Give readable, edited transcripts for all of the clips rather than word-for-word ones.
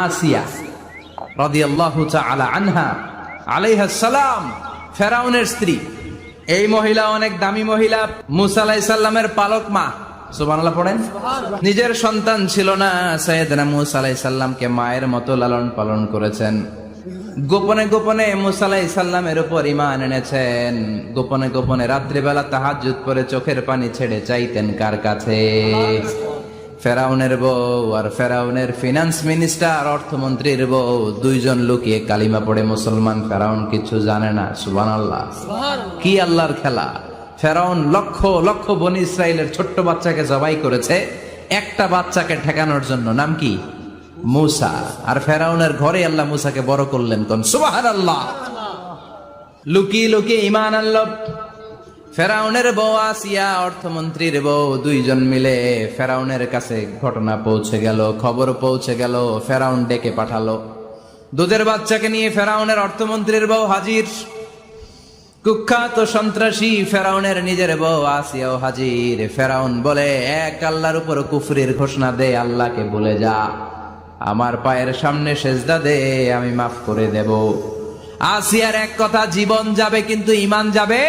আসিয়া রাদিয়াল্লাহু তাআলা আনহা আলাইহা সালাম, ফেরাউনের স্ত্রী। এই মহিলা অনেক দামি মহিলা, মুসা আলাইহিস সালামের পালক মা। সুবহানাল্লাহ পড়েন। নিজের সন্তান ছিল না, সাইয়েদনা মুসা আলাইহিস সালামকে মায়ের মতো লালন পালন করেছেন। গোপনে গোপনে মুসা আলাইহিস সালামের উপর ঈমান এনেছেন। গোপনে গোপনে রাত্রিবেলা তাহাজ্জুদ পড়ে চোখের পানি ছেড়ে চাইতেন কার কাছে? ফেরাউনের বউ আর ফেরাউনের ফিনান্স মিনিস্টার, অর্থমন্ত্রীর বউ, দুইজন লুকিয়ে কালিমা পড়ে মুসলমান। ফেরাউন কিছু জানে না। সুবহানাল্লাহ। কি আল্লাহর খেলা! ফেরাউন লক্ষ লক্ষ বনি ইসরাইলের ছোট্ট বাচ্চাকে জবাই করেছে একটা বাচ্চাকে ঠেকানোর জন্য। নাম কি? মুসা। আর ফেরাউনের ঘরে আল্লাহ মুসাকে বড় করলেন। কোন সুবহানাল্লাহ! লুকিয়ে লুকিয়ে ঈমান আনলো। ফেরাউনের বউ আসিয়া, অর্থমন্ত্রীর বউ, দুইজন মিলে ফেরাউনের কাছে ঘটনা পৌঁছে গেল, খবর পৌঁছে গেল। ফেরাউন ডেকে পাঠালো। দুধের বাচ্চাকে নিয়ে ফেরাউনের অর্থমন্ত্রীর বউ হাজির। কুখ্যাত সন্ত্রাসী ফেরাউনের নিজের বউ আসিয়াও হাজির। ফেরাউন বলে, এক আল্লাহর উপর কুফরির ঘোষণা দে, আল্লাহকে ভুলে যা, আমার পায়ের সামনে সেজদা দে, আমি মাফ করে দেব। আসিয়ার এক কথা, জীবন যাবে কিন্তু ঈমান যাবে।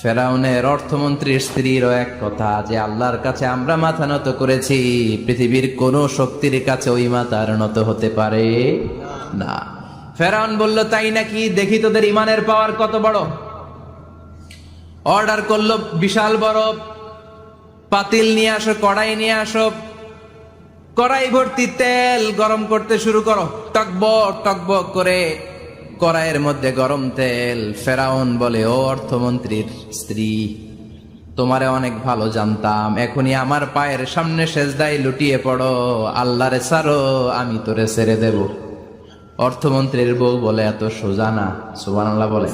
ফেরাউনের অর্থমন্ত্রীর স্ত্রীরও এক কথা, যে আল্লাহর কাছে আমরা মাথা নত করেছি, পৃথিবীর কোন শক্তির কাছে ওই মাথার নত হতে পারে না। ফেরাউন বলল, তাই নাকি? দেখি তোদের ঈমানের পাওয়ার কত বড়। অর্ডার করলো, বিশাল বড় পাতিল নিয়ে আসো, কড়াই নিয়ে আসো, কড়াই ভর্তি তেল গরম করতে শুরু করো। টকবক টকবক করে কড়াইয়ের মধ্যে গরম তেল। ফেরাউন বলে, ও অর্থমন্ত্রীর স্ত্রী, তোমারে অনেক ভালো জানতাম, এখনই আমার পায়ের সামনে সেজদায় লুটিয়ে পড়ো, আল্লাহরে ছাড়ো, আমি তোরে ছেড়ে দেব। অর্থমন্ত্রীর বউ বলে, এত সোজা না। সুবহানাল্লাহ বলে।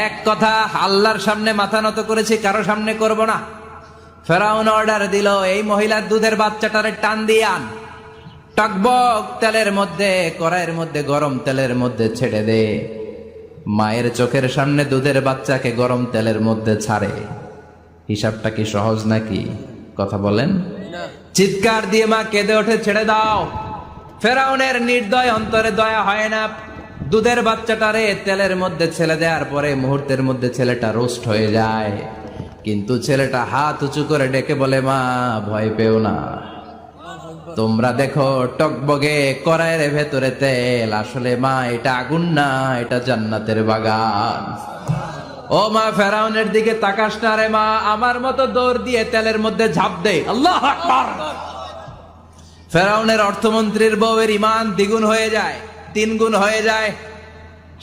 এক কথা, আল্লাহর সামনে মাথা নত করেছি, কারো সামনে করব না। ফেরাউন অর্ডার দিল, এই মহিলার দুধের বাচ্চাটারে টান দিয়ে আন, টকবক তেলের মধ্যে, কড়াইয়ের মধ্যে গরম তেলের মধ্যে ছেড়ে দে। মায়ের চোখের সামনে দুধের বাচ্চাকে গরম তেলের মধ্যে ছাড়ে। হিসাবটা কি সহজ নাকি? কথা বলেন। চিৎকার দিয়ে মা কেঁদে ওঠে, ছেড়ে দাও। ফেরাউনের নির্দয় অন্তরে দয়া হয় না। দুধের বাচ্চাটারে তেলের মধ্যে ছেড়ে দেওয়ার পরে মুহূর্তের মধ্যে ছেলেটা রোস্ট হয়ে যায়। কিন্তু ছেলেটা হাত উঁচু করে ডেকে বলে, মা ভয় পেও না, তোমরা দেখো টকবগে কড়াইয়ের ভেতরে তেল, আসলে মা এটা আগুন না, এটা জান্নাতের বাগান। ও মা, ফেরাউনের দিকে তাকাস না রে মা, আমার মতো দৌড় দিয়ে তেলের মধ্যে ঝাঁপ দে। আল্লাহু আকবার। ফেরাউনের অর্থমন্ত্রীর বউয়ের ঈমান দ্বিগুণ হয়ে যায়, 3 গুণ হয়ে যায়।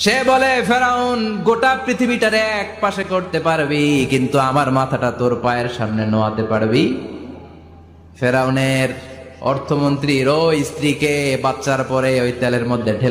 সে বলে, ফেরাউন, গোটা পৃথিবীটারে এক পাশে করতে পারবি, কিন্তু আমার মাথাটা তোর পায়ের সামনে নোয়াতে পারবি? ফেরাউনের অর্থমন্ত্রীর ওই স্ত্রীকে বাচ্চার পরে ওই তেলের মধ্যে ঢেলে